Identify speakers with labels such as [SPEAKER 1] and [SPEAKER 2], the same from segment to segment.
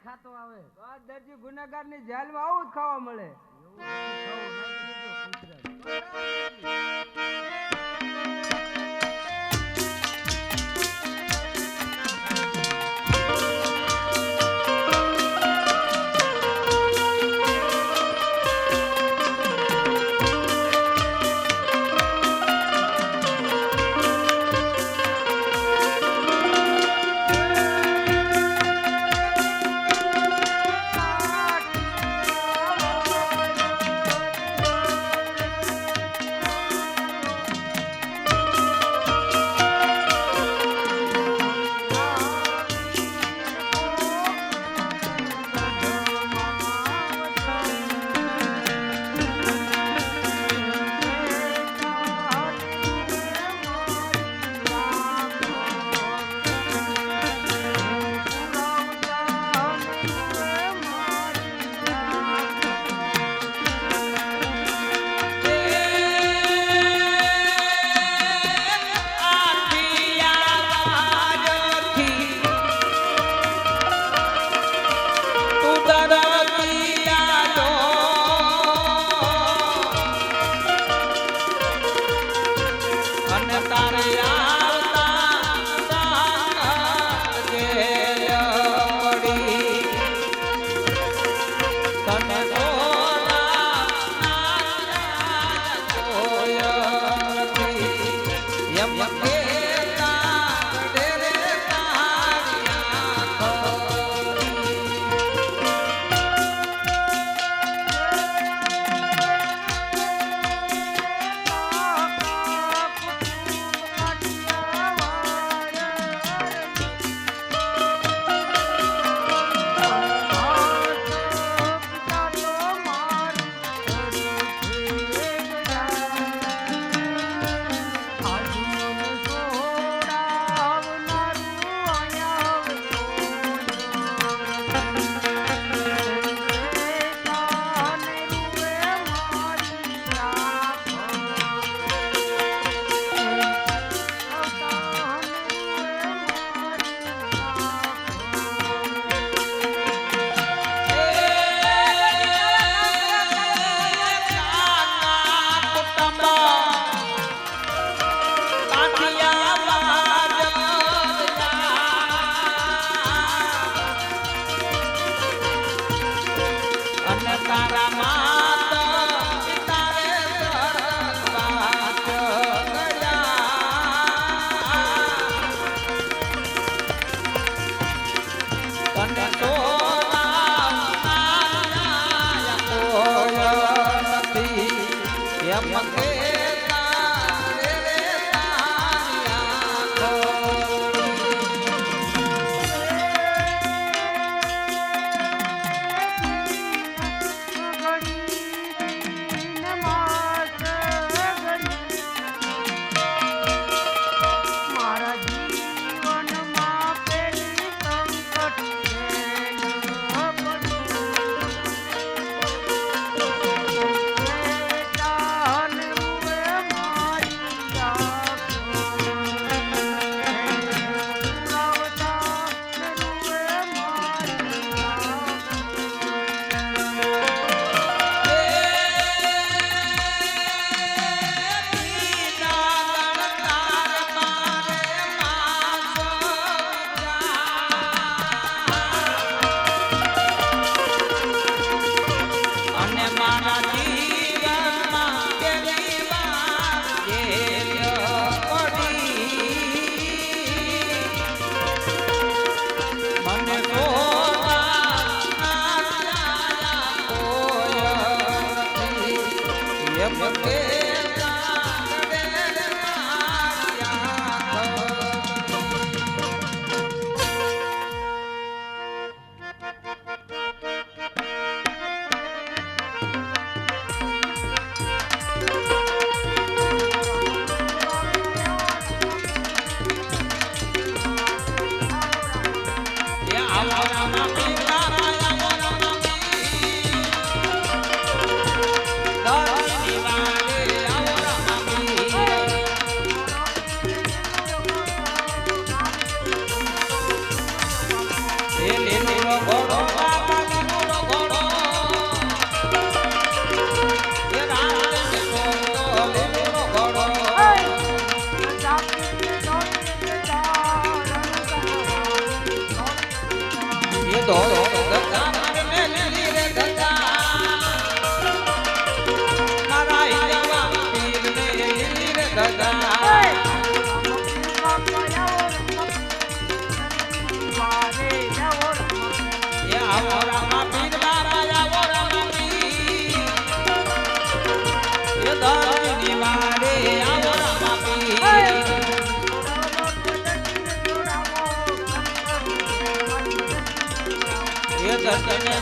[SPEAKER 1] ખાતો આવે
[SPEAKER 2] દરજી ગુનેગાર ની જેલમાં આવું જ ખાવા મળે.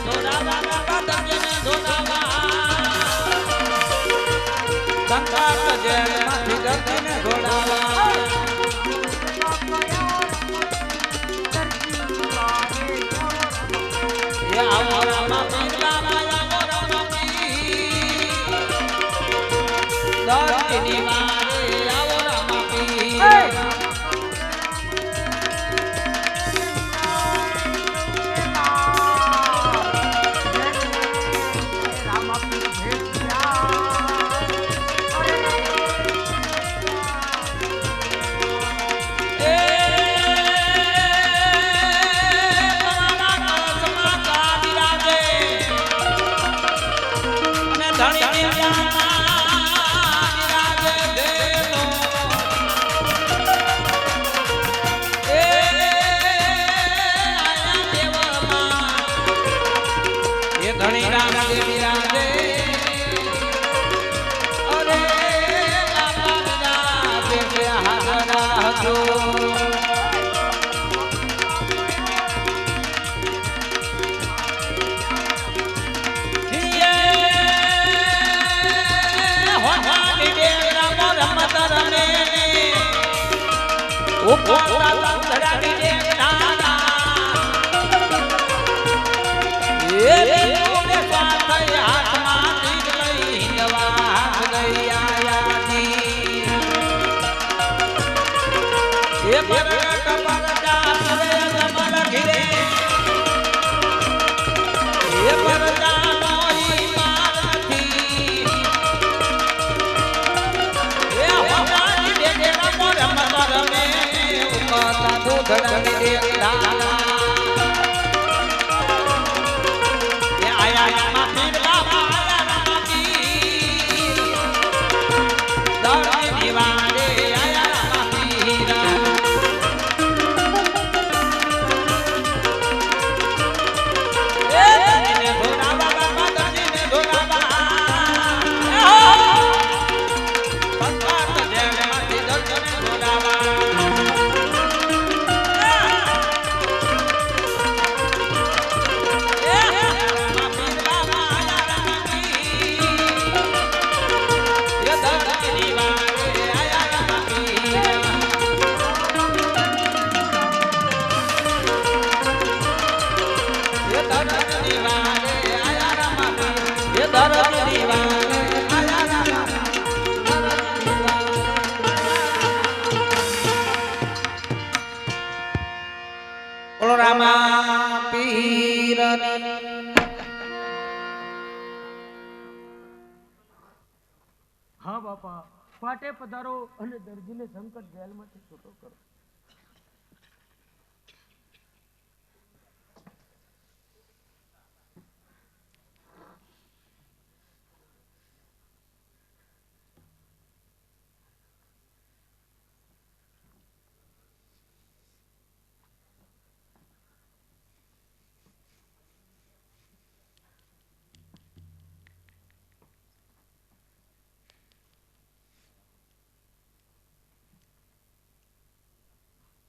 [SPEAKER 1] ધોરાવા બાબા દર્દીને ધોરાવા સંકટ જેલમાંથી દર્દીને ધોરાવા આવો રામા પીરલાલા આવો રામા પીર દર્દીની વારે આવો રામા પીર ધણી રામ દેવી રાજે અરે બાપા દેવે હાજરા હતો હોવાની દેવરા મોરમત રમે ઉપર ધરાડી દેવના રામા પીર
[SPEAKER 2] હા બાપા પાટે પધારો અને દર્દીને સંકટ જેલમાંથી છૂટો કરો.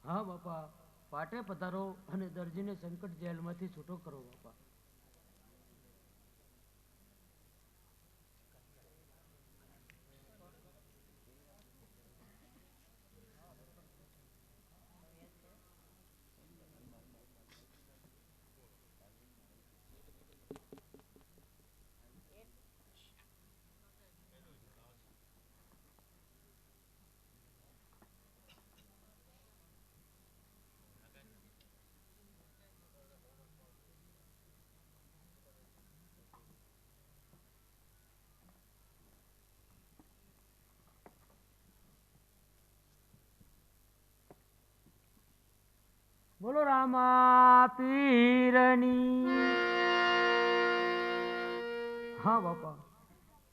[SPEAKER 2] હા બાપા પાટે પધારો અને દર્દીને સંકટ જેલમાંથી છૂટો કરો બાપા. બોલો રામા પીરની. હા બાપા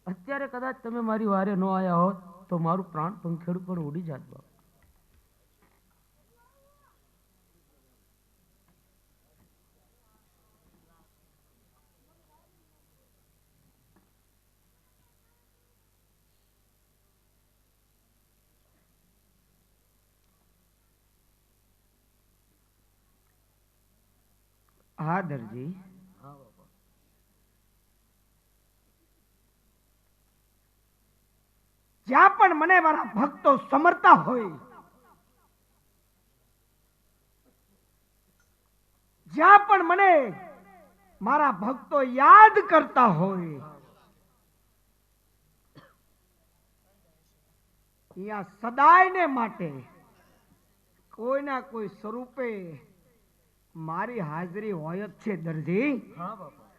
[SPEAKER 2] અત્યારે કદાચ તમે મારી વારે ન આયા હોત તો મારું પ્રાણ પંખેડું પણ ઉડી જાત બાપા. હા દરજી. હા બાપા
[SPEAKER 3] જ્યાં પણ મને મારા ભક્તો સમરતા હોય, જ્યાં પણ મને મારા ભક્તો યાદ કરતા હોય, અહીંયા સદાયને માટે કોઈના કોઈ સ્વરૂપે મારી હાજરી હોય જ છે દરજી.
[SPEAKER 2] હા બાપા.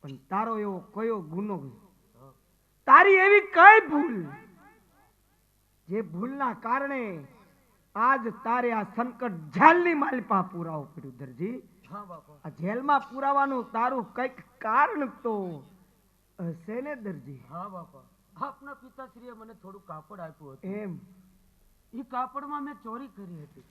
[SPEAKER 3] પણ તારો એવો કયો ગુનો, તારી એવી કઈ ભૂલ જે ભૂલના કારણે આજ તારે આ સંકટ જેલની માલિપા પુરાવો પડ્યું દરજી.
[SPEAKER 2] હા બાપા.
[SPEAKER 3] આ જેલમાં પુરાવાનું તારું કઈક કારણ તો હશે ને દરજી.
[SPEAKER 2] હા બાપા. આપના પિતાશ્રીએ મને થોડું કાપડ આપ્યું હતું.
[SPEAKER 3] એમ
[SPEAKER 2] એ કાપડમાં મેં ચોરી કરી હતી.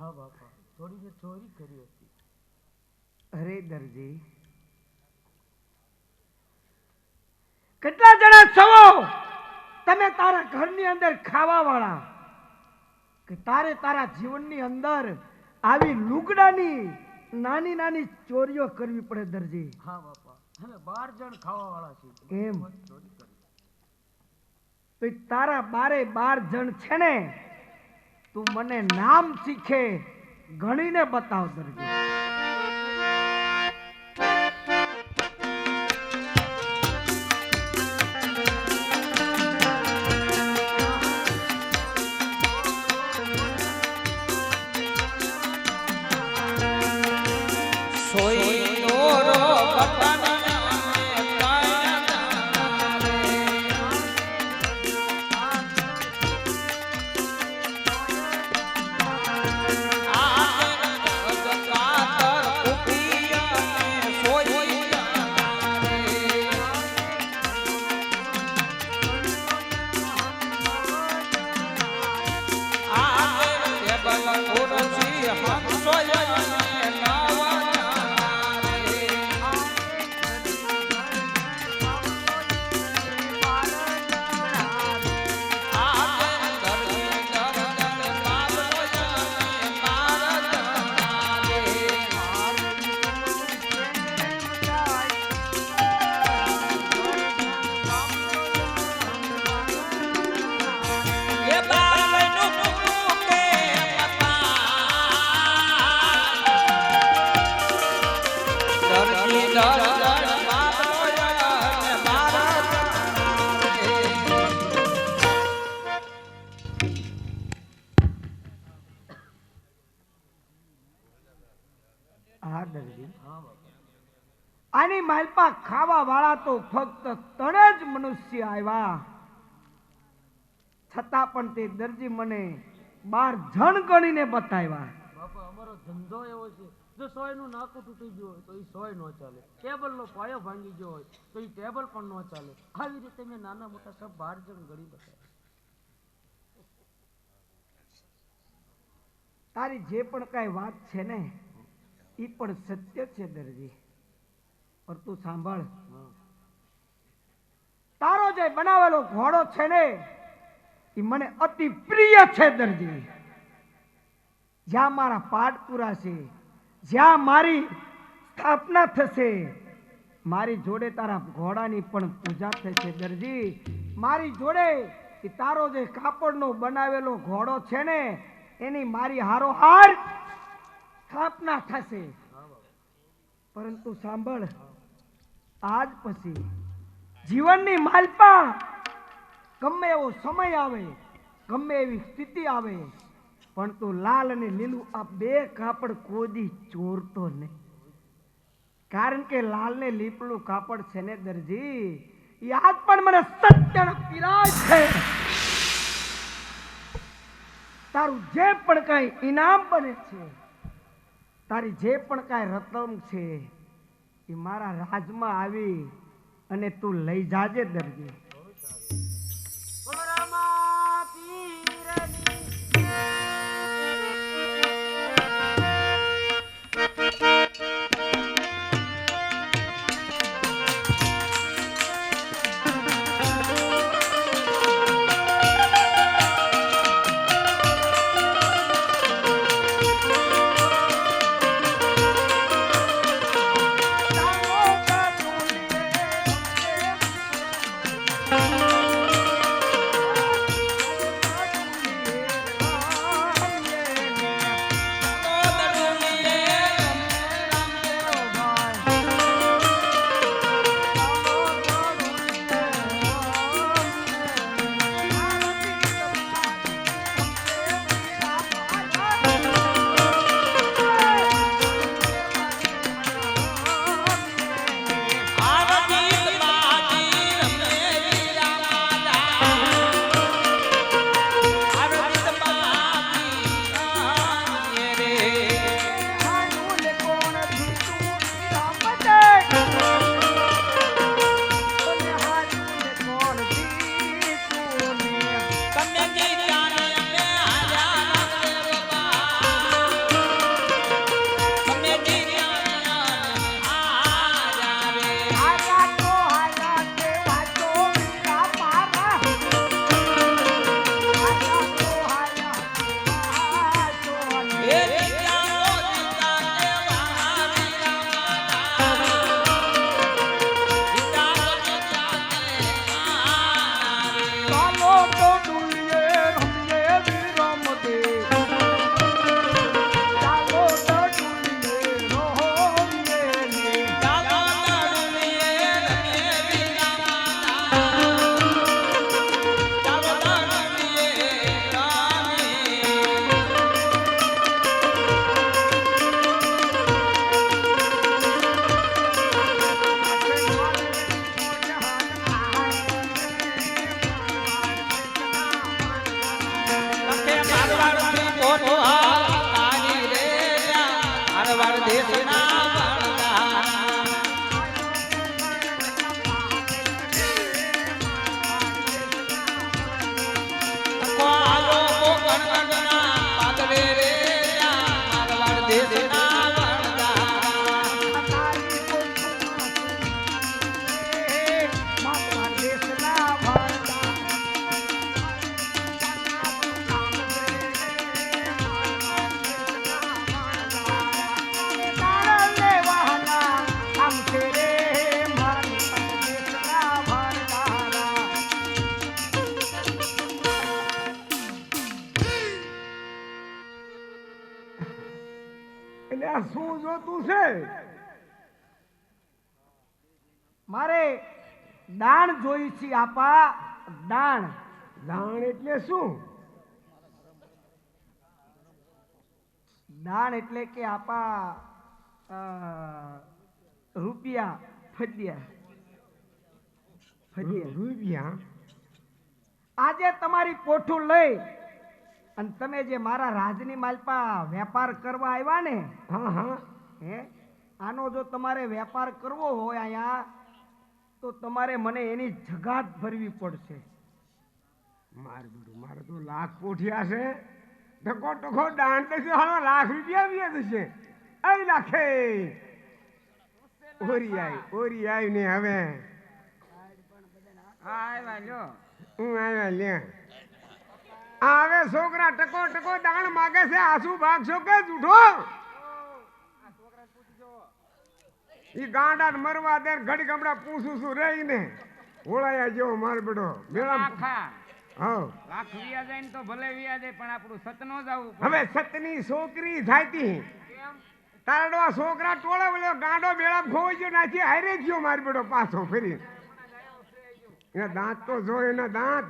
[SPEAKER 2] હા બાપા, થોડી મેં ચોરી કરી હતી.
[SPEAKER 3] અરે દરજી, કેટલા જણા છો તમે તારા ઘરની અંદર ખાવા વાળા, કે તારે તારા જીવનની અંદર આવી લુગડાની નાની નાની ચોરીઓ કરવી પડે દરજી.
[SPEAKER 2] હા બાપા, અમે 12 જણ ખાવા વાળા છીએ.
[SPEAKER 3] એમ
[SPEAKER 2] ચોરી કરી.
[SPEAKER 3] તો તારા 12 જણ છે ને, તું મને નામ શીખે ગણીને બતાવ દરજી. આની માલપા ખાવા વાળા તો ફક્ત 3 જ મનુષ્ય આવ્યા, છતાં પણ તે દરજી મને 12 જણ ગણીને બતાવ્યા.
[SPEAKER 2] બાપા, અમારો ધંધો એવો છે, જો 100 નું નાકું તૂટી ગયું હોય તો એ 100 ન ચાલે, ટેબલ નો પાયો ભાંગી ગયો હોય તો એ ટેબલ પણ ન ચાલે. આવી રીતે મેં નાના મોટા સબ 12 જણ ગણી બતાવ્યા.
[SPEAKER 3] તારી જે પણ કઈ વાત છે ને, એ પણ સત્ય છે દરજી. પર તું સાંભળ, તારો જે બનાવેલો ઘોડો છે ને, એ મને અતિ પ્રિય છે દરજી. જ્યાં મારા પાઠ પૂરા છે, જ્યાં મારી સ્થાપના થશે, મારી જોડે તારા ઘોડાની પણ પૂજા થશે દરજી. મારી જોડે એ તારો જે કાપડનો બનાવેલો ઘોડો છે ને, એની મારી હારોહાર સ્થાપના થશે. પરંતુ સાંભળ, આજ પછી જીવનની માલપા ગમે એવો સમય આવે, ગમે એવી સ્થિતિ આવે, પણ તું લાલ અને લીલું આ 2 કાપડ કોદી ચોરતો નહીં. કારણ કે લાલ ને લીલું કાપડ છે ને દરજી, એ આજ પણ મને સત્યનો પીરાય છે. તારું જે પણ કઈ ઇનામ બને છે, તારી જે પણ કઈ રકમ છે, એ મારા રાજમાં આવી અને તું લઈ જાજે દરજી.
[SPEAKER 1] મારવાડ દેશના વણગા કોઆલો કોકણગના પાદરે રે મારવાડ દેશના વણગા
[SPEAKER 3] તારી મારા દેશના ભરતા શું જોતું છે? મારે દાણ જોઈ છે આપા. દાણ દાણ એટલે શું? દાણ એટલે કે આપા રૂપિયા ફદ્યા રૂપિયા. આજે તમારી પોઠું લઈ અને તમે જે મારા રાજની માલપા વેપાર કરવા આવ્યા ને, હા હા, હે આનો જો તમારે વેપાર કરવો હોય અહીંયા તો તમારે મને એની જગાત ભરવી પડશે. મારે તો લાખ પોઠિયા છે. ટકો ટકો દાણ દેશે હાલો લાખ રૂપિયા બી થશે. અહીં નાખે ઓરી આવી ને હવે હું આવ્યા લે. હવે છોકરા ટકો ટકો દાણ માગે છે. આસુ ભાગશો કે જૂઠો? ઈ ગાંડા મરવા દે ઘડી ગમડા પૂછું છું રહી ને ઓળાયા જેવો માર બેડો મેળા.
[SPEAKER 2] લાખ વિયા જાય ને તો ભલે વિયા જાય પણ આપણું સત નો જાવું.
[SPEAKER 3] હવે સતની છોકરી થાયતી તારડો છોકરા ટોળા બોલ્યો ગાંડો મેળા ખોઈ ગયો નાખી હારે ગયો માર બેડો પાછો ફરી. એના દાંત તો જો એના દાંત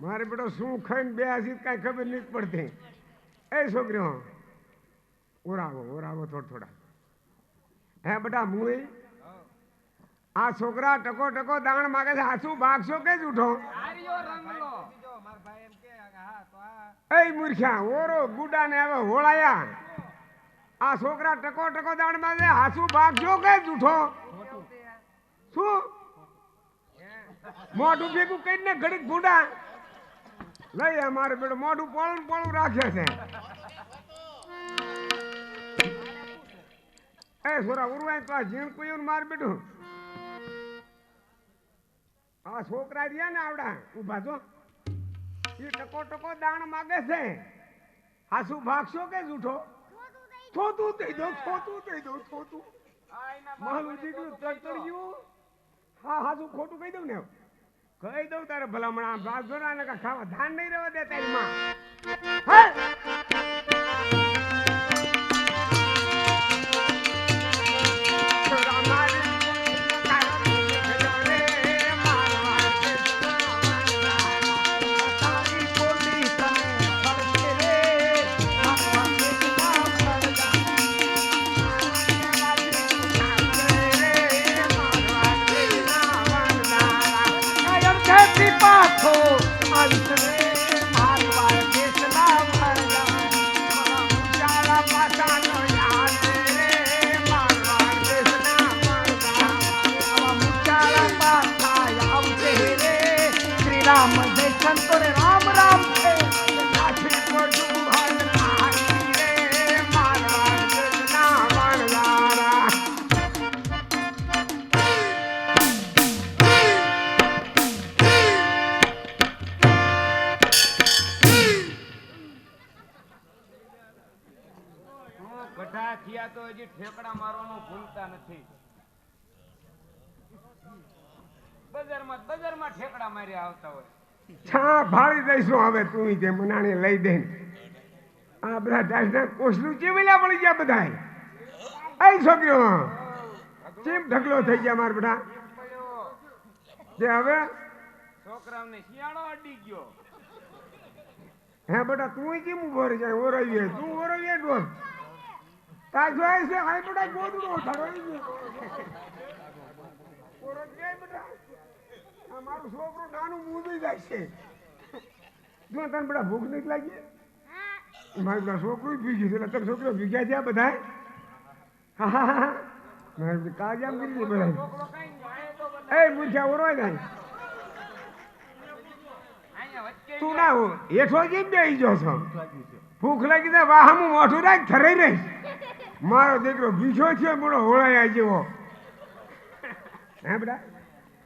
[SPEAKER 3] મારે બેટો શું ખાઈને બે હજી કઈ ખબર નથી પડતી. એ છોકરીઓ ઓરાવો થોડા. હે બેટા મુઈ આ છોકરા ટકો ટકો દાણ માગે છે. હાસુ ભાગશો કે જૂઠો? એ મૂર્ખ્યા ઓરો ગુડા ને હવે હોળાયા. આ છોકરા ટકો ટકો દાણ માગે હાસુ ભાગશો કે જૂઠો? શું મોઢું ભેગું કરીને ઘડીક ગુડા લઈ અમારે બેટો મોઢું પોળું રાખે છે. એ છોરા ઉરવાય તો આ જીણ કોઈ માર બેઠું. આ છોકરા રહ્યા ને આવડા ઉભા જો એ ટકો ટકો દાણ માગે છે. હાસુ ભાગશો કે જૂઠો? થોતું દઈ દો. મારું દીકરું તડતડ્યું. હા હાસુ ખોટું કહી દઉં ને કહી દઉં તારે ભલામણ બાજોરા ને ખાવા ધાન નહીં રહેવા દે તારી માં. રામ જય સંતો રે રામ રામ છે લાઠી પડું હર નાહી રે મારા જના વણવારા.
[SPEAKER 2] ગઢા થયા તો હજી ઠેકડા મારવાનું ભૂલતા નથી. બજારમાં ઠેકડા મારી આવતા હોય.
[SPEAKER 3] છા ભાળી દઈશું હવે તું જે મનાણી લઈ દે. આ બધા ડાયના કોસલું ચેવેલા પડી ગયા બધા. એ છોકરીઓ ચેમ ઢગલો થઈ ગયા માર બેટા. જે હવે
[SPEAKER 2] છોકરાઓને શિયાળો અડી ગયો.
[SPEAKER 3] હે બેટા તું કેમ ઉભો રહી જાય? ઓરવીએ તું ઓરવીએ ડોર તાર જોઈ છે. હાય બેટા ગોદડો ધરોઈ ઓરજ જાય બેટા. આ મારું છોકરું નાનું મૂંઝી જાય છે. જો તને બેટા ભૂખ નથી લાગી?
[SPEAKER 4] મારી પાસે છોકરું ભીગ્યું છે એટલે તમે છોકરો ભીગ્યા છે બધા મારે કાજામ કરી બધા એ મૂછા ઓરવાય જાય તું ના હો હેઠો કેમ બેસી જો છો ભૂખ લાગી તો વાહમું મોઢું રાખ થરાઈ રહીશ મારો દીકરો ભીખો થયો મોડો હોળાયા જેવો હે બેટા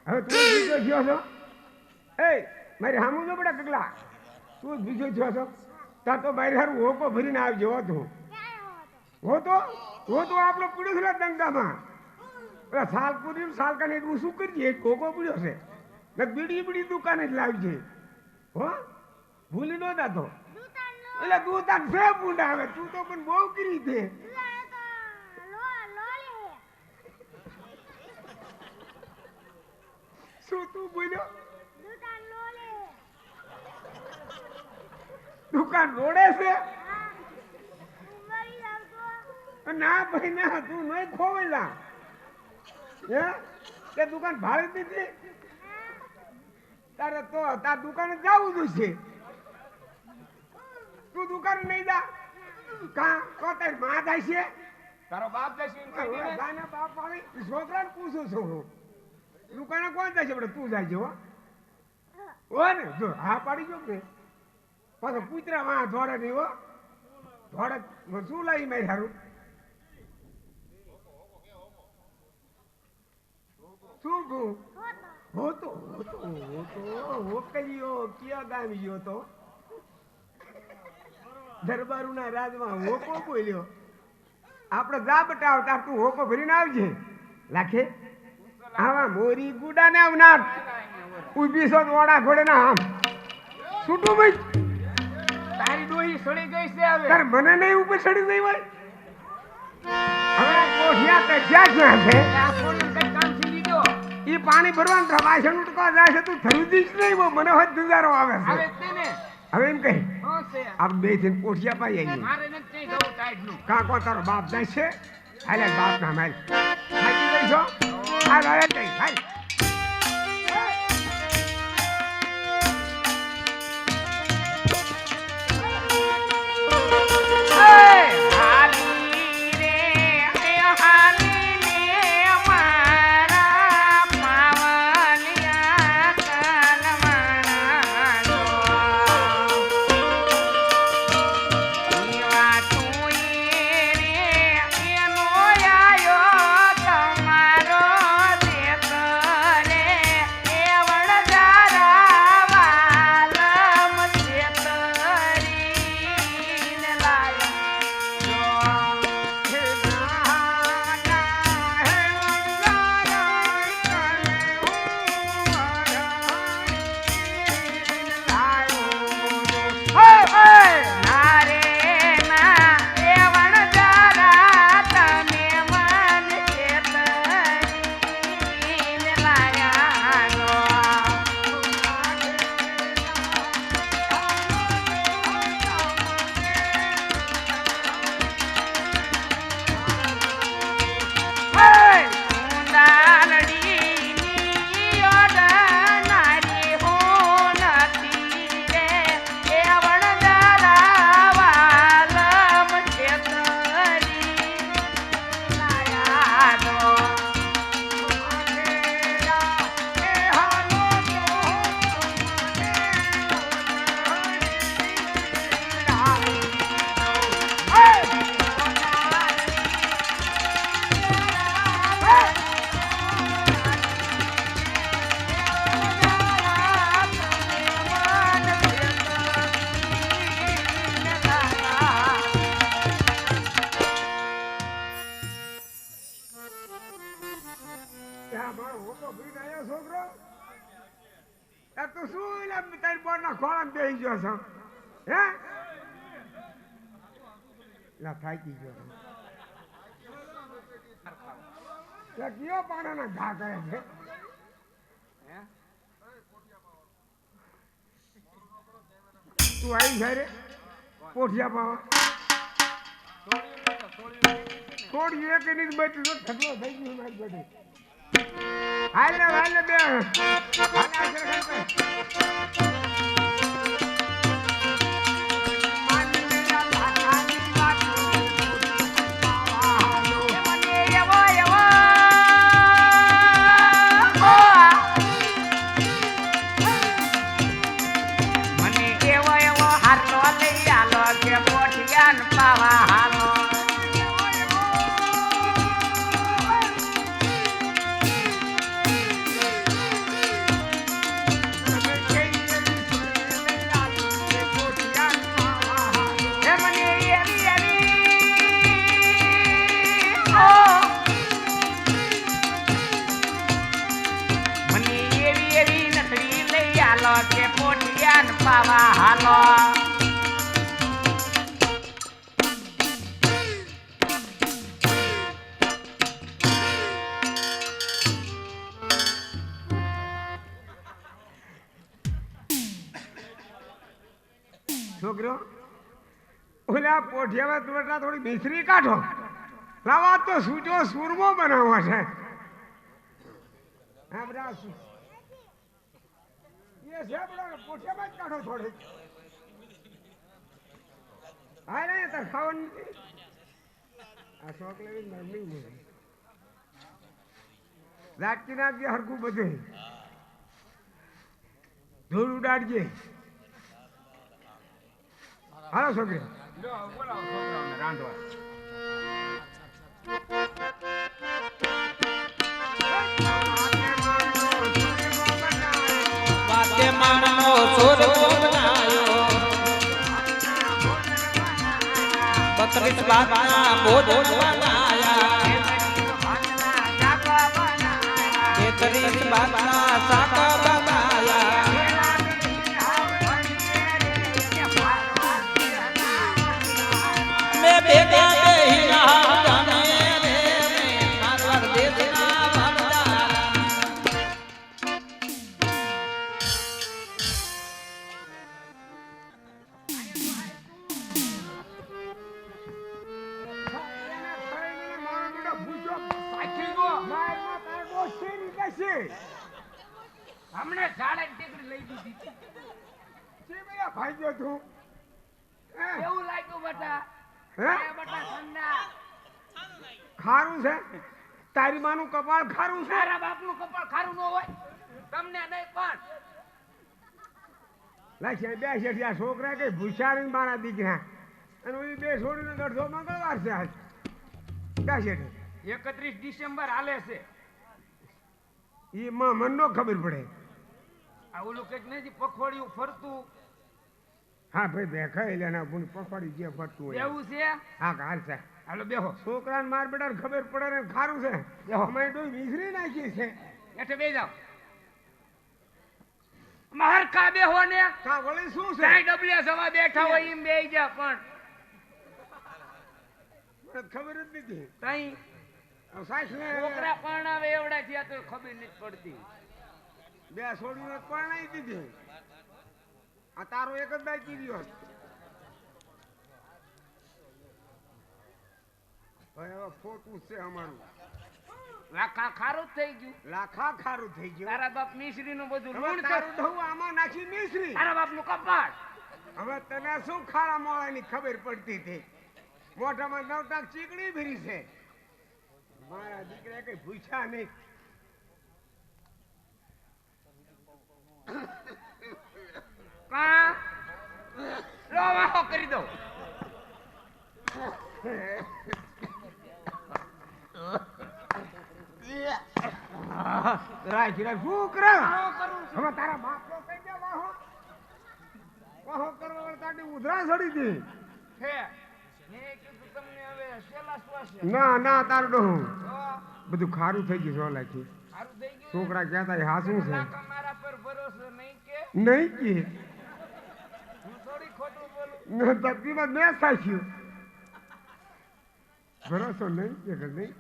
[SPEAKER 4] હવે તું ભીખો થયો છો એ મારી હામું જો બેટા કગલા તું ભીખો થયો છો તાર તો મારી હારું હોકો ભરીને આવજો તું હો તો આપણો પીડ્યો છે દંગામાં પેલા સાલ પૂરી સાલ કાને એટલું શું કરીએ એક હોકો પીડ્યો છે ને બીડી દુકાને જ લાવી છે હો ભૂલી નો દાતો એટલે તું તાર છે પૂંડા આવે તું તો પણ બહુ કરી દે શું તું બોલ્યો દુકાન રોડે છે ના ભાઈ ના તું નહીં ખોવેલા હે તે દુકાન ભાડે દીધી તારે તો તાર દુકાને જવું જોઈશે તું દુકાને નહીં જા કા તો તારી માં જાય છે
[SPEAKER 1] તારો બાપ જશે
[SPEAKER 4] ગાના બાપ વાળી છોકરાને પૂછું છું હું દુકાને કોણ જાય છે બેટા તું જાય છે હો ને જો હા પાડી જો કે પાછો કૂતરા માં ધોડે નહીં હો ધોડે શું લાવી મારી હારું શું કહું હોતો હોકલીઓ ક્યાં ગામ ગયો તો દરબારુના રાજમાં હોકો બોલ્યો આપણે જા બટાવતા તું હોકો ભરીને આવજે લાખે આવા મોરી ગુડા ને આવનાર ઉભી છો ઓડા ઘોડે ના આમ છૂટું ભાઈ
[SPEAKER 1] તારી ડોહી સડી ગઈ છે હવે
[SPEAKER 4] તાર મને નહીં ઉપર સડી ગઈ હોય હવે કોઠિયા તે ક્યાં છે
[SPEAKER 1] આ છોડીને કઈ કામ થી લીધો
[SPEAKER 4] ઈ પાણી ભરવાનું વાસણ ઉટકવા જાય છે તું ખરીદીશ નહીં મને હોય દુજારો આવે છે
[SPEAKER 1] હવે તેને
[SPEAKER 4] હવે એમ કહી
[SPEAKER 1] હું છે
[SPEAKER 4] આપ બે થઈને કોઠિયા પાઈ આવીએ
[SPEAKER 1] મારે નથી જવું ટાઈટ નું
[SPEAKER 4] કાકો તારો બાપ જાય છે હાલે બાપ ના માલ હાજી લઈ છો હાલ હાલ જઈ હાલ થાકી ગયો કયો પાણાના ઘા કરે છે તું આવી જાય રે પોઠિયા પાવા થોડી એક ની બેઠી તો ઠકલો થઈ ગયો મારી બેઠી હાલ ને બે હાલ
[SPEAKER 1] બોલાવા હાલો
[SPEAKER 4] છોકરો ઓલા પોઠિયામાં તુવટલા થોડી મિશ્રી કાઢો લાવા તો સૂચો સુરમો બનાવવો છે હા બધા એ છે બધા પોઠિયામાં જ કાઢો થોડી હા ને તાર ખાવાનું નથી આ શોખ લેવી નહીં રાખી નાખજે હરખું બધું ધૂળ ઉડાડજે હાલો છોકરી રાંધવા
[SPEAKER 1] વાતે માનનો સુરવો બનાયો 32 બાદના ભોજન બનાયા 33 બાદના શાક બનાયા મે ભેગા બેહીના જાને રે મારવાડ દેશના વાળા
[SPEAKER 2] હમણે ઝાડે ટેકરી લઈ દીધી
[SPEAKER 4] ભાઈ ગયો તું
[SPEAKER 2] કેવું લાગ્યું બટા
[SPEAKER 4] હે
[SPEAKER 2] બટા ઠંડા
[SPEAKER 4] ખારું છે તારી માનું કપાળ ખારું છે
[SPEAKER 2] તારા બાપનું કપાળ ખારું ન હોય તમને નહીં પણ
[SPEAKER 4] લાશે બે શેઠિયા છોકરા કઈ ભૂસારી મારા દીકરા અને ઓલી બે છોડીને દરસો મંગળવાર છે આજ બે શેઠી
[SPEAKER 2] 31 ડિસેમ્બર હાલે છે
[SPEAKER 4] ઈ માં મન નો ખબર પડે
[SPEAKER 2] આ ઓલું કઈક નથી પખોડિયું ફરતું
[SPEAKER 4] હા ભાઈ દેખાય એટલે એના પૂરી પકડી જે ફરતું હોય
[SPEAKER 2] એવું છે
[SPEAKER 4] હા હાલ છે
[SPEAKER 2] હાલો બેહો
[SPEAKER 4] છોકરાને માર બેટા ખબર પડે ને ખારું છે અમે તો વિસરી નાખી છે
[SPEAKER 2] એટલે બે જાઓ મહર કા બેહો ને
[SPEAKER 4] કા વળી શું છે
[SPEAKER 2] કાઈ ડબલિયા સવા બેઠા હોય એમ બેહી જા પણ
[SPEAKER 4] મને ખબર જ નથી
[SPEAKER 2] તઈ
[SPEAKER 4] સાસને
[SPEAKER 2] છોકરા પરણાવે એવડા થયા તો ખબર નથી પડતી
[SPEAKER 4] બે છોડીને પરણાઈ દીધી આ તારો એક જ બાકી રહ્યો હવે ખોટું છે અમારું
[SPEAKER 2] લાખા ખારું જ થઈ ગયું
[SPEAKER 4] લાખા ખારું થઈ ગયું
[SPEAKER 2] તારા બાપ મિશ્રી નું બધું
[SPEAKER 4] હવે
[SPEAKER 2] લૂણ
[SPEAKER 4] તારું ઢવું આમાં નાખી મિશ્રી
[SPEAKER 2] તારા બાપ નું કપાળ
[SPEAKER 4] હવે તને શું ખારા મોળાની ખબર પડતી હતી મોઢામાં નવટાક ચીકણી ભરી છે મારા દીકરા કઈ પૂછ્યા નહીં
[SPEAKER 2] કા લો વાહો કરી દો
[SPEAKER 4] હવે તારા બાપ નો કઈ દે વાહો વાહો કરવા તાડી ઉધરા સડી હતી
[SPEAKER 2] હે મેં કીધું તમને હવે સેલા શ્વાસ છે
[SPEAKER 4] ના ના તારું ડોહું
[SPEAKER 2] તો
[SPEAKER 4] બધું ખારું થઈ ગયું સો લાખી
[SPEAKER 2] સારું થઈ ગયું
[SPEAKER 4] છોકરા કહેતા હા શું છે
[SPEAKER 2] લાખા મારા પર ભરોસો નહીં કે
[SPEAKER 4] નહીં કે
[SPEAKER 2] હું થોડી ખોટું બોલું
[SPEAKER 4] તકલીફ મેં સાચ્યું ભરોસો નહીં કે નહીં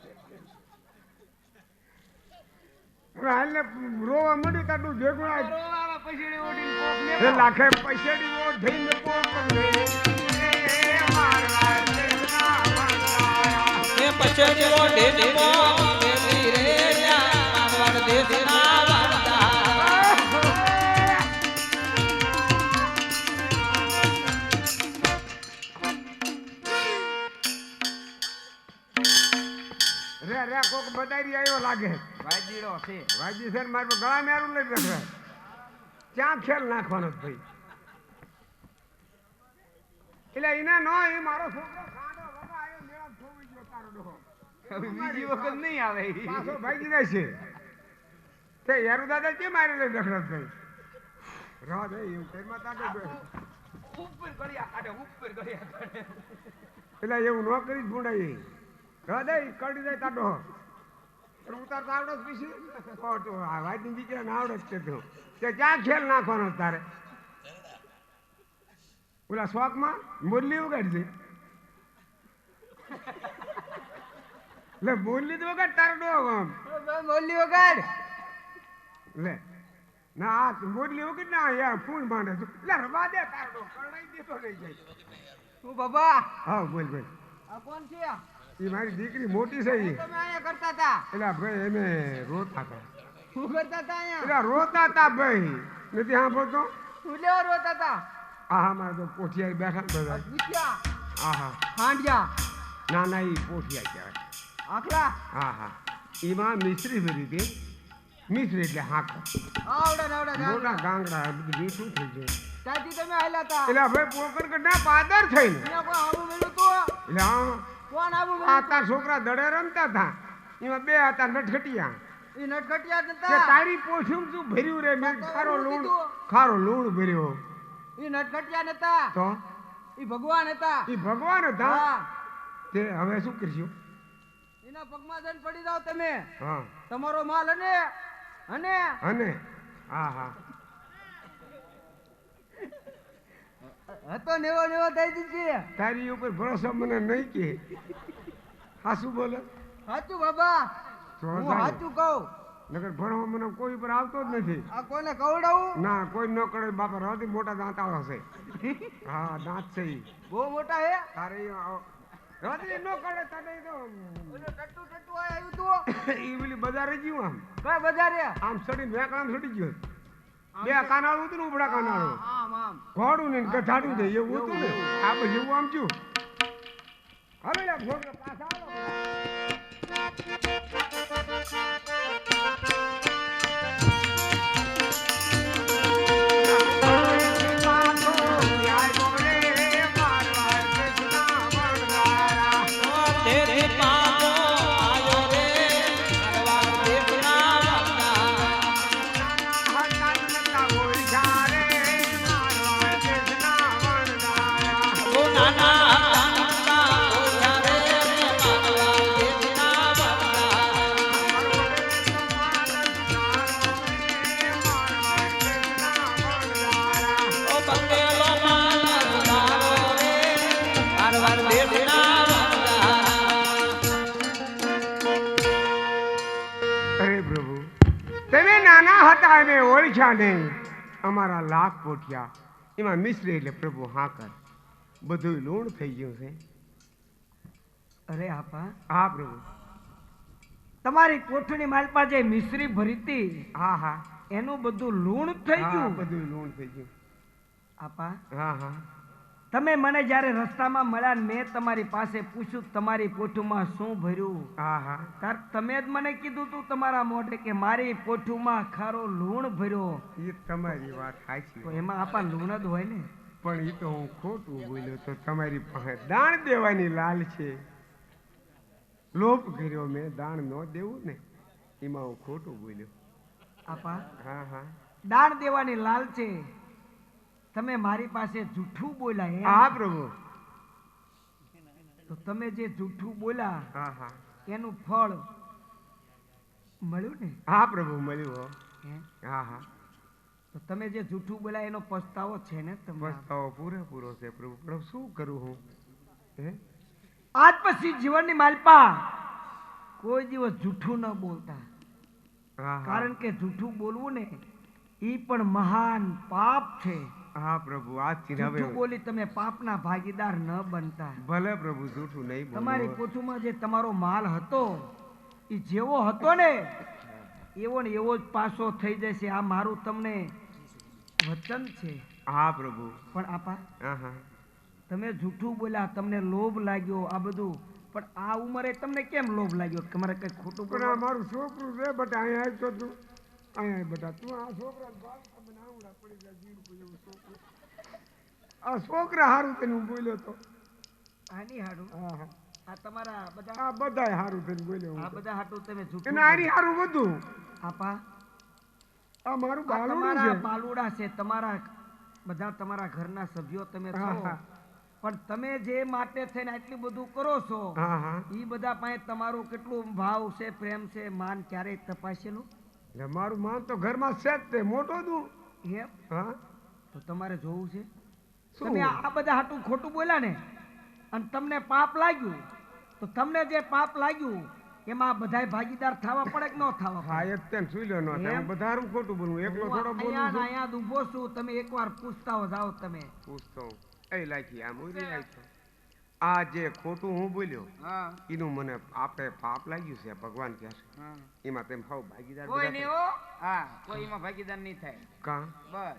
[SPEAKER 4] હવે હાલને રોવા મળ્યું તારું ભેગું
[SPEAKER 2] રોવામાં પછીડી ઓડીને કોક
[SPEAKER 4] એ
[SPEAKER 2] મેલો
[SPEAKER 4] લાખે પૈસાની ઓટ થઈને પોક
[SPEAKER 1] એ પછડીઓ ઢેલીઓ દેવી રે મારવાડ દેશના વાળા
[SPEAKER 4] રે રે કોક બદારી આવ્યો લાગે
[SPEAKER 2] વાજીડો છે
[SPEAKER 4] વાજી સર મારે ગળા મેરું લઈ બેઠો ક્યાં ખેલ નાખવાનો છે ભાઈ એટલે એને નો એ મારો છોકરો કાંડો વગા આવ્યો મેળા થોવી ગયો તારો ડોહો
[SPEAKER 2] બીજી વખત નહીં આવે
[SPEAKER 4] પાછો ભાગી જાય છે તે યારુ દાદા કેમ મારી લઈ બેઠો ભાઈ રાહ દે એવું ઘરમાં તાડો
[SPEAKER 2] ઉપર ગળિયા કાઢે ઉપર ગળિયા કાઢે
[SPEAKER 4] એટલે એવું ન કરી ભૂંડાઈ રાહ દે કડી જાય તાડો ઉતાર તો આવડો જ પીછી ખોટું આ વાતની દીકરાને આવડે જ છે તું કે ક્યાં ખેલ નાખવાનો તારે ઓલા શોખમાં મુરલી વગાડશે લે મુરલી તો વગાડ તારો ડોગ આમ
[SPEAKER 3] બોલી વગાડ
[SPEAKER 4] લે ના આ મુરલી વગાડ ના યાર ફૂલ માંડે છે લે રવા દે તારો ડોગ કરણાઈ દેતો નહીં જાય
[SPEAKER 3] તું બાબા
[SPEAKER 4] હા બોલ બોલ
[SPEAKER 3] આ કોણ છે
[SPEAKER 4] એ મારી દીકરી મોટી છે ઈ
[SPEAKER 3] તમે અહીંયા કરતા હતા
[SPEAKER 4] એટલે ભાઈ એને રોતા હતા
[SPEAKER 3] શું કરતા હતા અહીંયા
[SPEAKER 4] એટલે રોતા હતા ભાઈ નથી સાંભળતો
[SPEAKER 3] શું લેવા રોતા હતા
[SPEAKER 4] આહા મારે તો પોઠિયા બેઠા ને બધા
[SPEAKER 3] વિદ્યા
[SPEAKER 4] આહા
[SPEAKER 3] હાંડિયા
[SPEAKER 4] ના ના એ પોઠિયા કહેવાય
[SPEAKER 3] આખલા
[SPEAKER 4] હા હા એમાં મિશ્રી ભરી હતી મિશ્રી એટલે હાક
[SPEAKER 3] આવડા
[SPEAKER 4] મોટા ગાંગડા બધું મીઠું થઈ જાય
[SPEAKER 3] ત્યાંથી તમે આયલા હતા
[SPEAKER 4] એટલે ભાઈ પોકર કડા પાદર થઈને
[SPEAKER 3] અહીંયા કોઈ આવું મળ્યું તું
[SPEAKER 4] એટલે હા
[SPEAKER 3] કોણ આવું
[SPEAKER 4] આ તાર છોકરા દડે રમતા હતા એમાં બે હતા નટખટિયા
[SPEAKER 3] એ નટખટિયા
[SPEAKER 4] કે
[SPEAKER 3] નતા
[SPEAKER 4] તારી પોઠું શું ભર્યું રે મેં
[SPEAKER 3] તો
[SPEAKER 4] ખારો
[SPEAKER 3] એવું
[SPEAKER 4] લૂણ
[SPEAKER 3] કીધું.
[SPEAKER 4] ખારો લૂણ ભર્યો
[SPEAKER 3] એ નટખટિયા નતા
[SPEAKER 4] તો
[SPEAKER 3] એ ભગવાન હતા
[SPEAKER 4] એ ભગવાન હતા
[SPEAKER 3] હા
[SPEAKER 4] તે હવે શું કરશું
[SPEAKER 3] એના પગમાં જઈને પડી જાવ તમે
[SPEAKER 4] હા
[SPEAKER 3] તમારો માલ અને
[SPEAKER 4] અને હા હા
[SPEAKER 3] હતો નેવો થઈ જશે
[SPEAKER 4] તારી ઉપર ભરોસો મને નહીં કે હા શું બોલે
[SPEAKER 3] સાચું બાબા
[SPEAKER 4] તો
[SPEAKER 3] હું
[SPEAKER 4] સારું.
[SPEAKER 3] સાચું કહું
[SPEAKER 4] નકર ભણવા મને કોઈ ઉપર આવતો જ નથી
[SPEAKER 3] આ કોને કવડાવું
[SPEAKER 4] ના કોઈ ન કરે બાપા રાતી મોટા દાંત આવો છે હા દાંત છે ઈ.
[SPEAKER 3] બહુ મોટા હે
[SPEAKER 4] તારે ઈ રાતી ન કરે તારે ઈ તો
[SPEAKER 3] ઓલો ટટ્ટુ ટટ્ટુ આવ્યું તું
[SPEAKER 4] ઈ પેલી બજારે ગયું આમ
[SPEAKER 3] કઈ બજારે
[SPEAKER 4] આમ સડીને વેકણામ સડી ગયો બે કાનાળું હતું ને ઉપડા કાનાળું
[SPEAKER 3] આમ આમ
[SPEAKER 4] ઘોડું ને ગધાડું ને એવું હતું ને આ પછી એવું આમ થયું હવે લે છોકરા પાછા આવો
[SPEAKER 1] તેરે પામો આયો રે મારવાડ દેશના વંદા ઓ નાના
[SPEAKER 4] અરે પ્રભુ તમે નાના હતા એને ઓળખ્યા નહીં અમારા લાખ પોઠિયા એમાં મિશ્રી એટલે પ્રભુ હા કર બધું લૂણ થઈ ગયું છે
[SPEAKER 3] અરે આપા
[SPEAKER 4] હા પ્રભુ
[SPEAKER 3] તમારી કોઠીની માલપા જે મિશ્રી ભરીતી
[SPEAKER 4] હા હા
[SPEAKER 3] એનું બધું લૂણ થઈ
[SPEAKER 4] હા
[SPEAKER 3] ગયું
[SPEAKER 4] બધું લૂણ થઈ ગયું
[SPEAKER 3] આપા
[SPEAKER 4] હા હા
[SPEAKER 3] તમે મને જ્યારે રસ્તામાં મળ્યા ને મેં તમારી પાસે પૂછ્યું તમારી પોઠુમાં શું ભર્યું
[SPEAKER 4] હા હા
[SPEAKER 3] તાર તમે જ મને કીધું તું તમારા મોઢે કે મારી પોઠુમાં ખારો લૂણ ભર્યો
[SPEAKER 4] એ તમારી વાત
[SPEAKER 3] તો
[SPEAKER 4] સાચી
[SPEAKER 3] એમાં આપા લૂણ જ હોય ને
[SPEAKER 4] પણ એ તો હું ખોટું બોલ્યો તો તમારી પાસે દાણ દેવાની લાલ છે લોપ કર્યો મેં દાણ ન દેવું ને એમાં હું ખોટું બોલ્યો
[SPEAKER 3] આપા
[SPEAKER 4] હા હા
[SPEAKER 3] દાન દેવાની લાલ છે તમે મારી પાસે જૂઠું બોલ્યા એમ?
[SPEAKER 4] હા પ્રભુ
[SPEAKER 3] તો તમે જે જૂઠું બોલ્યા
[SPEAKER 4] હા હા
[SPEAKER 3] એનું ફળ મળ્યું ને
[SPEAKER 4] હા પ્રભુ મળ્યું હો
[SPEAKER 3] હે?
[SPEAKER 4] હા હા
[SPEAKER 3] તો તમે જે જૂઠું બોલ્યા એનો પસ્તાવો છે ને તમને
[SPEAKER 4] પસ્તાવો પૂરેપૂરો છે પ્રભુ પણ શું કરું હું હે
[SPEAKER 3] આજ પછી જીવનની માલપા કોઈ દિવસ જૂઠું ન બોલતા
[SPEAKER 4] હા હા
[SPEAKER 3] કારણ કે જૂઠું બોલવું ને ઈ પણ મહાન પાપ છે
[SPEAKER 4] હા પ્રભુ આજથી હવે
[SPEAKER 3] જૂઠું બોલી તમે પાપના ભાગીદાર ન બનતા
[SPEAKER 4] ભલે પ્રભુ જૂઠું નહીં
[SPEAKER 3] તમારી
[SPEAKER 4] બોલું
[SPEAKER 3] કોઠુમાં જે તમારો માલ હતો એ જેવો હતો ને એવો ને એવો જ પાછો થઈ જશે આ મારું તમને વચન છે
[SPEAKER 4] હા પ્રભુ
[SPEAKER 3] પણ આપા
[SPEAKER 4] હા હા
[SPEAKER 3] તમે જૂઠું બોલ્યા તમને લોભ લાગ્યો આ બધું પણ આ ઉંમરે તમને કેમ લોભ લાગ્યો કે મારે કઈ ખોટું
[SPEAKER 4] પણ આ
[SPEAKER 3] બોલવાનું?
[SPEAKER 4] મારું છોકરું છે બટા અહીંયા આવતો તું અહીંયા બટા તું આ છોકરા બાલ તમને આવડા પડી જાય જીવ કોઈ એવું છોકરું આ છોકરા હારું થઈને હું બોલ્યો તો
[SPEAKER 3] આની હાડું
[SPEAKER 4] હા હા
[SPEAKER 3] આ તમારા બધા
[SPEAKER 4] આ બધાય હારું થઈને બોલ્યો
[SPEAKER 3] આ
[SPEAKER 4] હું તો.
[SPEAKER 3] બધા હાટું તમે જૂઠું
[SPEAKER 4] એને આરી હારું બધું
[SPEAKER 3] આપા
[SPEAKER 4] આ મારું
[SPEAKER 3] આ
[SPEAKER 4] બાલુડું
[SPEAKER 3] તમારા
[SPEAKER 4] છે
[SPEAKER 3] બાલુડા છે તમારા બધા તમારા ઘરના સભ્યો તમે છો
[SPEAKER 4] હા, હા.
[SPEAKER 3] પણ તમે જે માટે થઈને આટલું બધું કરો છો
[SPEAKER 4] હા હા
[SPEAKER 3] ઈ બધા પાસે તમારું કેટલું ભાવ છે પ્રેમ છે માન ક્યારેય તપાસેલું
[SPEAKER 4] એટલે મારું માન તો ઘરમાં છે જ તે મોટો તું
[SPEAKER 3] એમ
[SPEAKER 4] હા
[SPEAKER 3] તો તમારે જોવું છે
[SPEAKER 4] શું?
[SPEAKER 3] તમે આ બધા હાટું ખોટું બોલ્યા ને અને તમને પાપ લાગ્યું તો તમને જે પાપ લાગ્યું એમાં બધાય ભાગીદાર થવા પડે કે ન થવા
[SPEAKER 4] હા
[SPEAKER 3] પડે?
[SPEAKER 4] એક તેમ સુઈલો નો થાય
[SPEAKER 3] એમ?
[SPEAKER 4] બધા હારું ખોટું બોલવું એકલો
[SPEAKER 3] હું
[SPEAKER 4] થોડો બોલું
[SPEAKER 3] અહીંયા ને
[SPEAKER 4] છું
[SPEAKER 3] અહીંયા જ ઊભો છું, તમે એકવાર પૂછતા હો જાઓ તમે.
[SPEAKER 4] પૂછતો હું. એ લાખી આમ ઉરી આવી તો આ જે ખોટું હું બોલ્યો
[SPEAKER 1] હા
[SPEAKER 4] એનું મને આપણે પાપ લાગ્યું છે ભગવાન કહે છે
[SPEAKER 1] હા.
[SPEAKER 4] એમાં તેમ હાવ ભાગીદાર
[SPEAKER 1] કોઈ
[SPEAKER 4] બધા
[SPEAKER 1] નહીં હો. હા કોઈ એમાં ભાગીદાર નહીં થાય.
[SPEAKER 4] કાં
[SPEAKER 1] બસ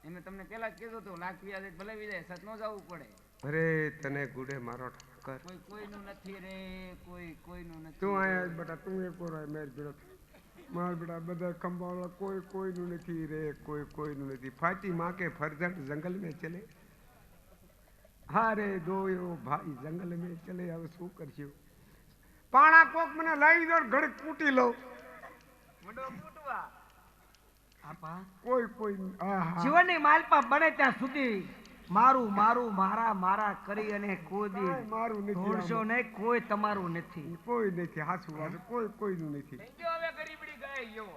[SPEAKER 1] એમે તમને પેલા જ કીધું હતું લાખ વ્યાજ ભલે વિદાય સત ન જવું પડે.
[SPEAKER 4] અરે તને ગુડે મારો ઠાકર
[SPEAKER 1] કોઈ કોઈનું નથી રે, કોઈ કોઈનું નથી.
[SPEAKER 4] તું આયા જ બેટા તું એક ઓર મેર ભીડો માર બેટા બધા ખંભાળા કોઈ કોઈનું નથી રે, કોઈ કોઈનું નથી. ફાટી માં કે ફરજટ જંગલ में चले હારે દોયો ભાઈ જંગલ में चले. હવે શું કરશું? પાણા કોક મને લાવી દો ઘડીક કૂટી લઉં.
[SPEAKER 1] મંડો ફૂટવા.
[SPEAKER 3] આપા
[SPEAKER 4] કોઈ આહા.
[SPEAKER 3] જીવનની માલપા બને ત્યાં સુધી મારું મારું મારા મારા કરી અને કોઈ દી
[SPEAKER 4] કાંઈ મારું નથી
[SPEAKER 3] ઢોળશો
[SPEAKER 4] આમાં.
[SPEAKER 3] નહીં, કોઈ તમારું નથી.
[SPEAKER 4] કોઈ નથી હાસુ હાસુ કોઈ કોઈનું નથી.
[SPEAKER 1] થઈ ગયો હવે ગરીબડી ગાય જેવો.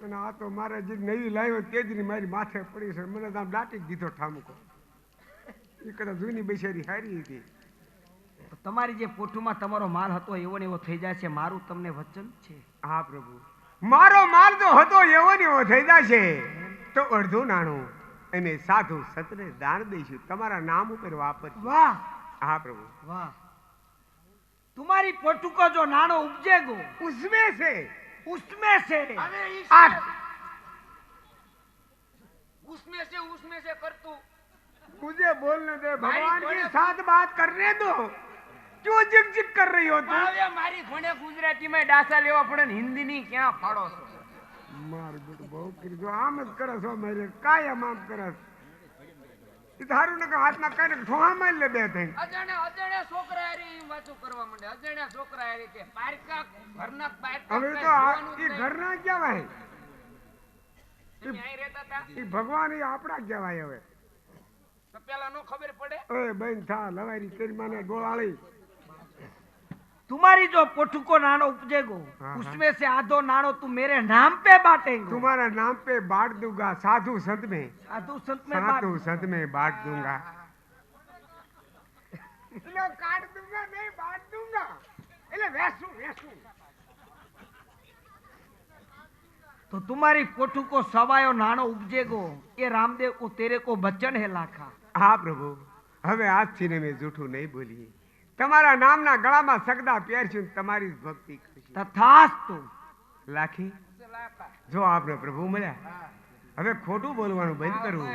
[SPEAKER 4] અને આ તો મારે જે નવી લાવ્યો તેજની મારી માથે પડી છે. મને તો આમ દાટી જ દીધો ઠામકો. એ કદાચ જૂની બેચારી હારી હતી.
[SPEAKER 3] તો તમારી જે પોઠુમાં તમારો માલ હતો એવો ને એવો થઈ જાય છે, મારું તમને વચન છે.
[SPEAKER 4] હા પ્રભુ મારો માલ તો હતો એવો ને એવો થઈ જશે તો અડધું નાણું અને સાધુ સતને દાન દઈશું તમારા નામ ઉપર વાપરશું.
[SPEAKER 3] વાહ
[SPEAKER 4] હા પ્રભુ
[SPEAKER 3] વાહ, तुम्हारी पोटू को जो नानो उपजेगो
[SPEAKER 4] उसमें से
[SPEAKER 3] उसमें से
[SPEAKER 1] હવે ઈ
[SPEAKER 4] આ
[SPEAKER 1] उसमें से करતું.
[SPEAKER 4] मुझे बोलने दे भगवान
[SPEAKER 1] मारी
[SPEAKER 4] के साथ बात करने दो. क्यों जिक जिक कर रही हो तुम?
[SPEAKER 1] હવે મારી ઘોડે ગુજરાતીમાં ડાસા લેવા પડે ને હિન્દીની ક્યાં ફાડો છો?
[SPEAKER 4] मार बेट बहु कर जो आम જ કરે છો મેરે કાયમ આમ કરે ઈ ધારું ને કે હાથમાં કઈ ઠોહા માર લે બે થઈ.
[SPEAKER 1] અજાણ્યા છોકરા હારી વાતો કરવા માંડે. અજાણ્યા છોકરા હારી તે પારકા ઘરના પારકા
[SPEAKER 4] હવે તો
[SPEAKER 1] જોવાનું જ
[SPEAKER 4] ઈ
[SPEAKER 1] નહીં.
[SPEAKER 4] ઘરના કહેવાય
[SPEAKER 1] તમે અહીં રહેતા હતા
[SPEAKER 4] ઈ ભગવાન ઈ આપણા કહેવાય. હવે
[SPEAKER 1] તો પેલા નો ખબર પડે.
[SPEAKER 4] ઓય બેન થા લવારી તેરી માને ડોળાળી.
[SPEAKER 3] तुम्हारी जो पोटू को नानो उपजेगो
[SPEAKER 4] हाँ,
[SPEAKER 3] उसमें से आधो नानो तुम मेरे नाम पे बांटेंगे.
[SPEAKER 4] तुम्हारा नाम पे बांट दूंगा साधु संत में.
[SPEAKER 3] साधु संत में बांट.
[SPEAKER 4] साधु संत में बांट दूंगा. लो काट दूंगा नहीं बांट दूंगा. એટલે વેસું વેસું.
[SPEAKER 3] तो तुम्हारी पोटू को सवायो नानो उपजेगो ये रामदेव को तेरे को बच्चन है लाखा.
[SPEAKER 4] હા પ્રભુ હવે આજથી ને મેં જૂઠું નહીં બોલી. તમારા નામના ગળામાં સગદા પહેરશું ને તમારી જ ભક્તિ કરીશું.
[SPEAKER 3] तथास्तु.
[SPEAKER 4] લાખી જો આપણે પ્રભુ મળ્યા હવે ખોટું બોલવાનું બંધ કરવું,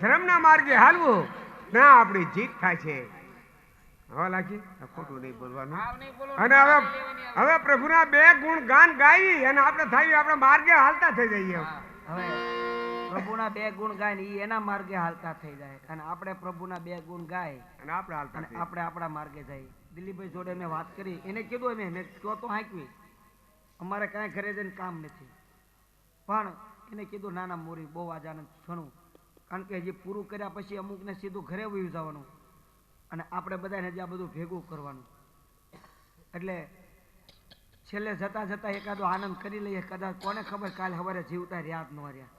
[SPEAKER 4] ધર્મના માર્ગે હાલવું ના આપણી જીત થાય છે. હવે લાખી આ ખોટું નહીં બોલવાનું.
[SPEAKER 1] આવ નહીં બોલો.
[SPEAKER 4] અને હવે પ્રભુના બે ગુણ ગાન ગાઈ અને આપણે થાય આપણે માર્ગે હાલતા થઈ જઈએ.
[SPEAKER 3] હવે પ્રભુના બે ગુણ ગાય ને ઈ એના માર્ગે હાલતા થઈ જાય અને આપણે પ્રભુના બે ગુણ ગાય
[SPEAKER 4] અને આપણે હાલતા
[SPEAKER 3] અને
[SPEAKER 4] થઈએ.
[SPEAKER 3] આપણે આપણા માર્ગે જઈએ. દિલીપભાઈ જોડે મેં વાત કરી, એને કીધું મેં કહો તો હાંકવી અમારે કાંઈ ઘરે જઈને કામ નથી, પણ એને કીધું ના ના મોરી બહુ આજ આનંદ ઘણું, કારણ કે હજી પૂરું કર્યા પછી અમુકને સીધું ઘરે વયું જવાનું અને આપણે બધાને હજી આ બધું ભેગું કરવાનું. એટલે છેલ્લે જતા જતા એકાદો આનંદ કરી લઈએ, કદાચ કોને ખબર કાલે સવારે જીવતા રહ્યા જ ન રહ્યા,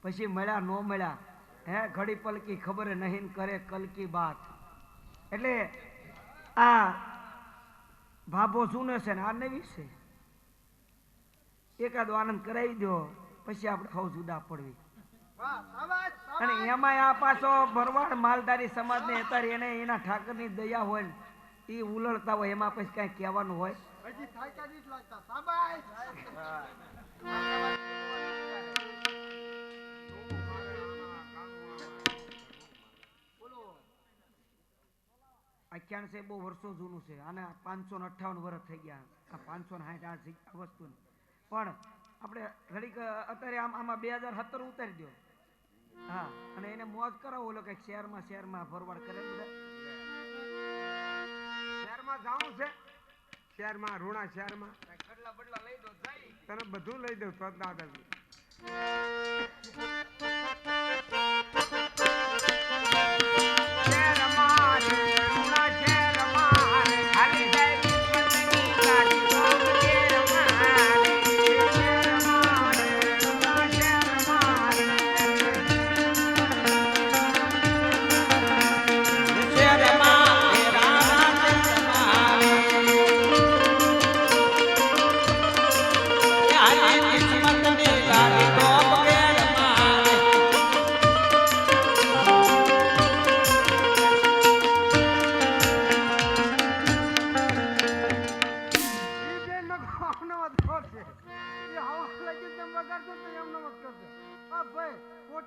[SPEAKER 3] પછી મળ્યા ન મળ્યા હે ઘડી પલકી ખબર નહીં કરે કલ કી બાત. એટલે આ ભાભો જૂનો છે ને આ નવી છે, એકાદો આનંદ કરાવી દો પછી આપણે સૌ જુદા પડવી. અને એમાં આ પાછો ભરવાડ માલધારી સમાજને અત્યારે એને એના ઠાકરની દયા હોય ને એ ઉલળતા હોય એમાં પછી કાંઈ કહેવાનું હોય. આખ્યાન છે બહુ વર્ષો જૂનું છે, આને 558 વર્ષ થઈ ગયા, આ 560 આ વસ્તુ પણ આપણે ઘડીક અત્યારે આમાં 2017 ઉતારી દો. હા અને એને મોજ કરાવો ઓલો કઈક શહેરમાં ફરવાડ કરે બધા.
[SPEAKER 4] શહેરમાં જાવું છે, શહેરમાં રૂણા શહેરમાં
[SPEAKER 1] કડલા બડલા લઈ દો જાય.
[SPEAKER 4] તને બધું લઈ દઉં તો દાદાજી.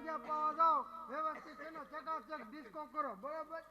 [SPEAKER 3] ભજીયા પાવા જાઓ વ્યવસ્થિત એનો ચકાચક ડિસ્કો કરો બરાબર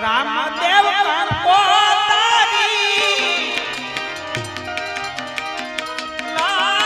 [SPEAKER 5] રામદેવ કંકો તારી લાલ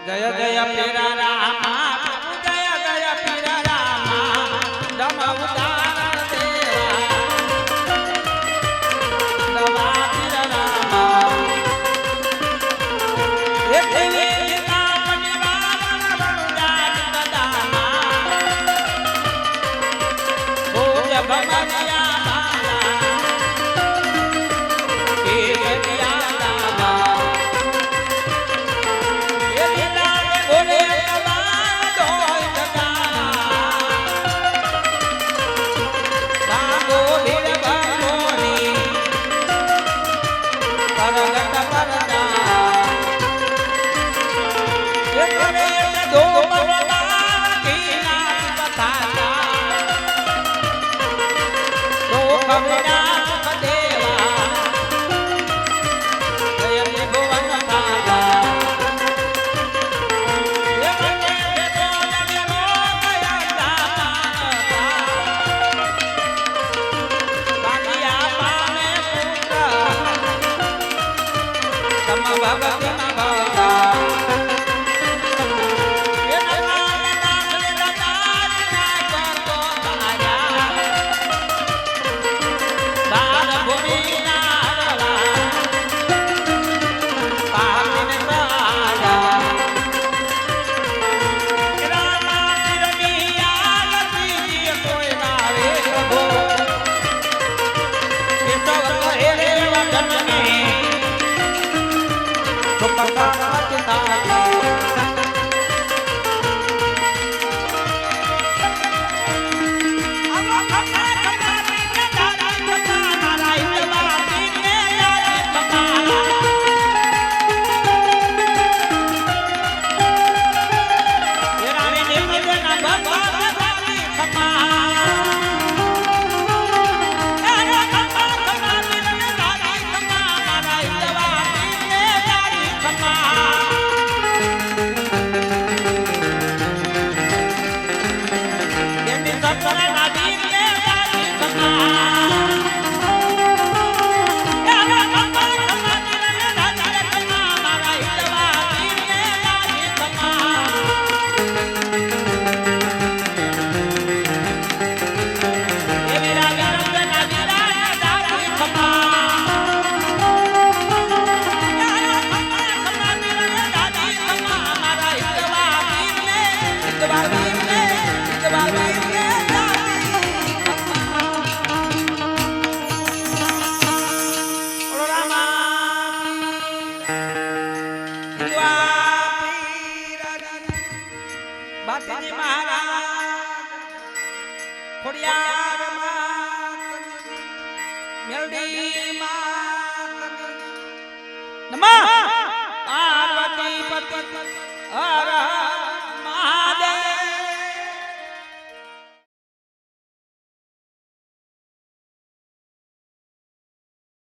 [SPEAKER 5] જય જય પીરા રામા જય જય પીરા રામા ધમ અવતાર દેવા દવા પીરા રામા એક દેવી ના પરિવાર બળુદાન બદાના ભોજ ભમનિયા બાલા કે ગિયા દામા ખોડિયા